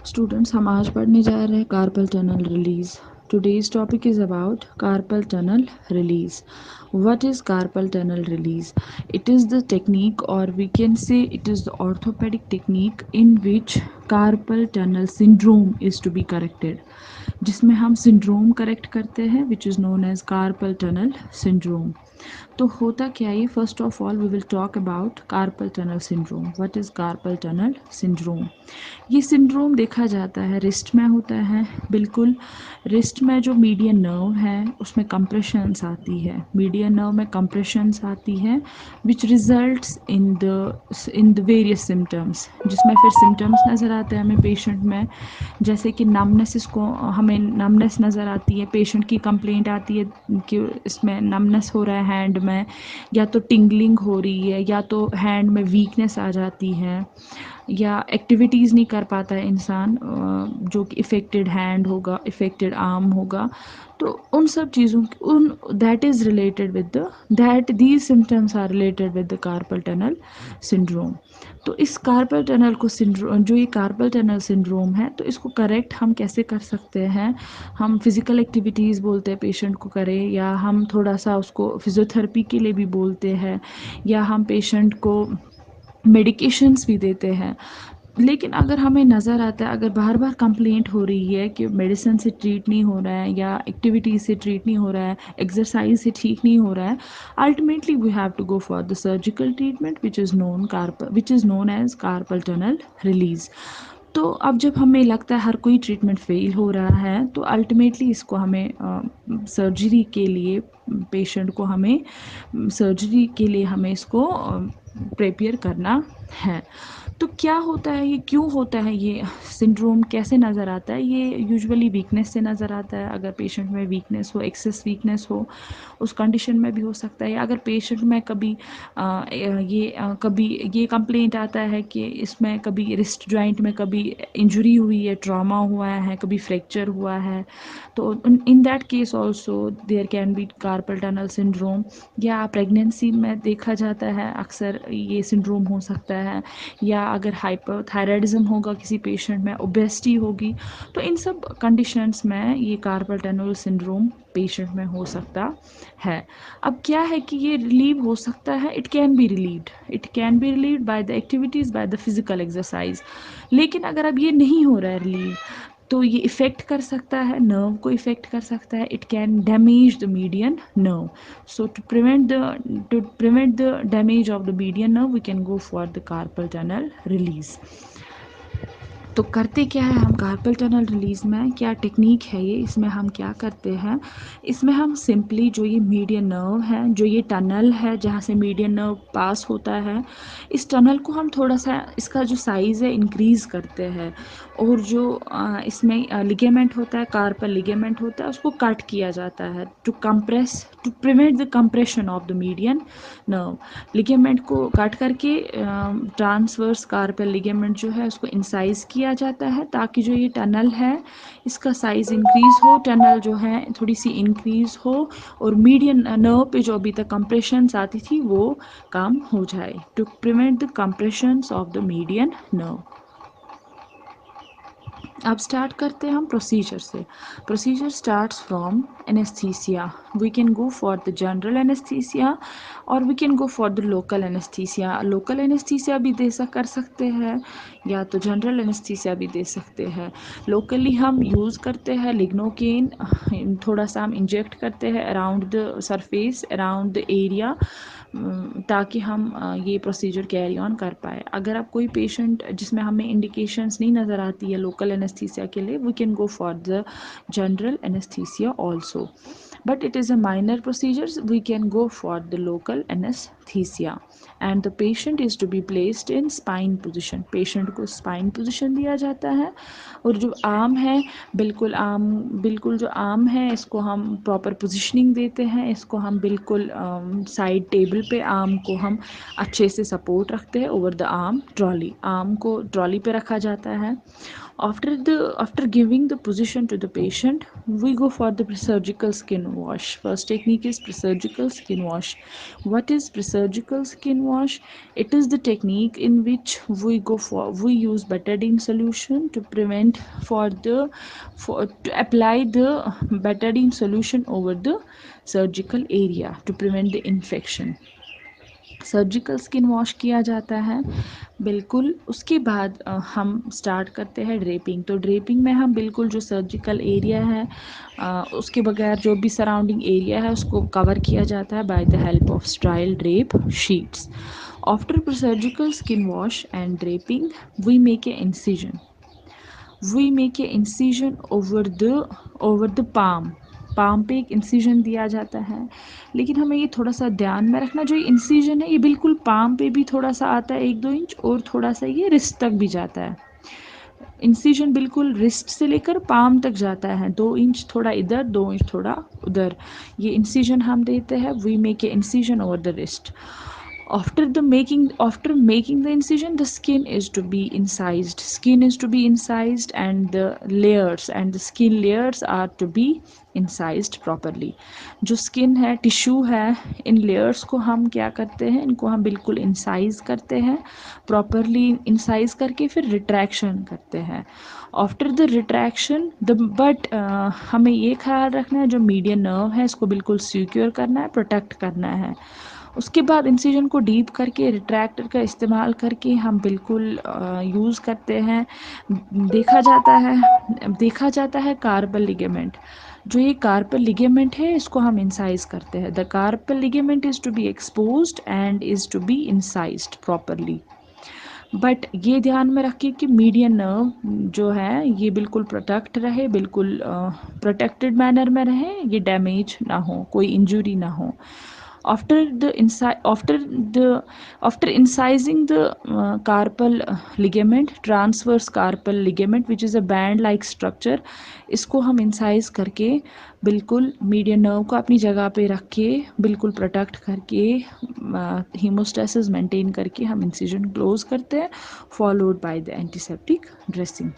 Students, हम आज पढ़ने जा रहे हैं carpal tunnel release. Today's topic is about carpal tunnel release. What is carpal tunnel release? It is the technique, or we can say it is the orthopedic technique in which carpal tunnel syndrome is to be corrected, जिसमें हम syndrome correct करते हैं, which is known as carpal tunnel syndrome. तो होता क्या है, first of all we will talk about carpal tunnel syndrome. What is carpal tunnel syndrome? ये syndrome देखा जाता है रिस्ट में होता है। बिल्कुल रिस्ट में जो मीडियन नर्व है उसमें कंप्रेशंस आती है, मीडियन नर्व में कंप्रेशंस आती है, which results in the various symptoms, जिसमें फिर सिम्टम्स नज़र आते हैं हमें पेशेंट में, जैसे कि नमनेस, इसको हमें नमनेस नज़र आती है, पेशेंट की कंप्लेंट आती है कि इसमें नमनेस हो रहा है हैंड में, या तो टिंगलिंग हो रही है, या तो हैंड में वीकनेस आ जाती है, या एक्टिविटीज़ नहीं कर पाता है इंसान, जो कि इफ़ेक्टेड हैंड होगा, इफ़ेक्टेड आर्म होगा। तो उन सब चीज़ों की उन that is related with the that these symptoms are related with the carpal tunnel syndrome. तो इस कार्पल टनल को सिंड्रोम, जो ये कार्पल टनल सिंड्रोम है, तो इसको करेक्ट हम कैसे कर सकते हैं? हम फिज़िकल एक्टिविटीज़ बोलते हैं पेशेंट को करें, या हम थोड़ा सा उसको फिज़ियोथेरेपी के लिए भी बोलते हैं, या हम पेशेंट को मेडिकेशंस भी देते हैं। लेकिन अगर हमें नज़र आता है, अगर बार बार कंप्लेंट हो रही है कि मेडिसिन से ट्रीट नहीं हो रहा है, या एक्टिविटीज़ से ट्रीट नहीं हो रहा है, एक्सरसाइज से ठीक नहीं हो रहा है, ultimately we have to go for the surgical treatment which is known as carpal tunnel release. तो अब जब हमें लगता है हर कोई ट्रीटमेंट फेल हो रहा है, तो अल्टीमेटली इसको हमें सर्जरी के लिए, पेशेंट को हमें सर्जरी के लिए हमें इसको प्रिपेयर करना है। तो क्या होता है ये, क्यों होता है ये सिंड्रोम, कैसे नज़र आता है? ये यूजुअली वीकनेस से नज़र आता है। अगर पेशेंट में वीकनेस हो, एक्सेस वीकनेस हो, उस कंडीशन में भी हो सकता है। या अगर पेशेंट में कभी ये कंप्लेंट आता है कि इसमें कभी रिस्ट जॉइंट में कभी इंजरी हुई है, ट्रॉमा हुआ है, कभी फ्रैक्चर हुआ है, तो in that case also there can be carpal tunnel syndrome. या प्रेगनेंसी में देखा जाता है अक्सर ये सिंड्रोम हो सकता है, या अगर हाइपोथायराइडिज्म होगा किसी पेशेंट में, ओबेसिटी होगी, तो इन सब कंडीशंस में ये कार्पल टनल सिंड्रोम पेशेंट में हो सकता है। अब क्या है कि ये रिलीव हो सकता है, it can be relieved by the activities, by the physical exercise. लेकिन अगर अब ये नहीं हो रहा है रिलीव, तो ये इफ़ेक्ट कर सकता है, नर्व को इफ़ेक्ट कर सकता है, it can damage the median nerve. So to prevent the damage of the median nerve, we can go for the carpal tunnel release. तो करते क्या है हम कार्पल टनल रिलीज़ में, क्या टेक्निक है ये, इसमें हम क्या करते हैं? इसमें हम सिंपली जो ये मीडियन नर्व है, जो ये टनल है जहाँ से मीडियन नर्व पास होता है, इस टनल को हम थोड़ा सा, इसका जो साइज़ है इंक्रीज़ करते हैं, और जो इसमें लिगामेंट होता है, कार्पल लिगामेंट होता है, उसको कट किया जाता है to prevent the compression of the median nerve. Ligament को काट करके ट्रांसवर्स कार्पल लिगामेंट जो है उसको इंसाइज किया जाता है, ताकि जो ये टनल है इसका साइज़ इंक्रीज़ हो, टनल जो है थोड़ी सी इंक्रीज़ हो, और मीडियन नर्व पे जो अभी तक कंप्रेशंस आती थी वो कम हो जाए, to prevent the compressions of the median nerve. अब स्टार्ट करते हैं हम प्रोसीजर से। Procedure starts from anaesthesia. We can go for the general anaesthesia, और we can go for the local anaesthesia. Local anaesthesia भी कर सकते हैं, या तो जनरल एनेस्थीसिया भी दे सकते हैं। लोकली हम यूज़ करते हैं लिग्नोकेन, थोड़ा सा हम इंजेक्ट करते हैं around the surface, around the area, ताकि हम ये प्रोसीजर कैरी ऑन कर पाए। अगर आप कोई पेशेंट जिसमें हमें इंडिकेशंस नहीं नज़र आती है लोकल एनेस्थीसिया के लिए, we can go for the general anaesthesia also, but it is a minor procedures, we can go for the local anesthesia, and the patient is to be placed in spine position. patient को spine position दिया जाता है, और जो arm है, बिल्कुल जो arm है इसको हम प्रॉपर पोजीशनिंग देते हैं, इसको हम बिल्कुल साइड टेबल पे आर्म को हम अच्छे से सपोर्ट रखते हैं ओवर द ट्रॉली, आर्म को ट्रॉली पे रखा जाता है। After giving the position to the patient, we go for the presurgical skin wash. First technique is presurgical skin wash. What is surgical skin wash, it is the technique in which we use betadine solution to prevent for to apply the betadine solution over the surgical area to prevent the infection. Surgical skin wash किया जाता है बिल्कुल। उसके बाद हम start करते हैं draping. तो ड्रेपिंग में हम बिल्कुल जो सर्जिकल एरिया है उसके बगैर जो भी सराउंडिंग एरिया है उसको कवर किया जाता है by the help of sterile drape sheets. After surgical skin wash and draping we make a incision over the palm पे एक इंसिजन दिया जाता है। लेकिन हमें ये थोड़ा सा ध्यान में रखना, जो ये इंसिजन है ये बिल्कुल पाम पे भी थोड़ा सा आता है 1-2 इंच, और थोड़ा सा ये रिस्ट तक भी जाता है। इंसिजन बिल्कुल रिस्ट से लेकर पाम तक जाता है, 2 इंच थोड़ा इधर, 2 इंच थोड़ा उधर, ये इंसिजन हम देते हैं। We make a incision over the wrist. After making the incision, the skin is to be incised. And the skin layers are to be incised properly. जो स्किन है, टिश्यू है, इन लेयर्स को हम क्या करते हैं, इनको हम बिल्कुल इंसाइज करते हैं, प्रॉपरली इंसाइज करके फिर रिट्रैक्शन करते हैं। आफ्टर द रिट्रैक्शन बट हमें ये ख्याल रखना है जो मीडियन नर्व है इसको बिल्कुल सिक्योर करना है, प्रोटेक्ट करना है। उसके बाद इंसिजन को डीप करके रिट्रैक्टर का इस्तेमाल करके हम बिल्कुल यूज़ करते हैं। देखा जाता है कार्पल लिगामेंट। जो ये कार्पल लिगामेंट है इसको हम इंसाइज करते हैं। The carpal ligament is to be exposed and is to be incised properly. But ये ध्यान में रखिए कि मीडियन नर्व जो है ये बिल्कुल प्रोटेक्ट रहे, बिल्कुल प्रोटेक्टेड मैनर में रहे, ये डैमेज ना हो, कोई इंजरी ना हो। After incising the carpal ligament, transverse carpal ligament, which is a band-like structure, इसको हम इंसाइज करके बिल्कुल मीडियन नर्व को अपनी जगह पे रख के बिल्कुल प्रोटेक्ट करके हीमोस्टेसिस मेंटेन करके हम इंसिजन क्लोज करते हैं, followed by the antiseptic dressing.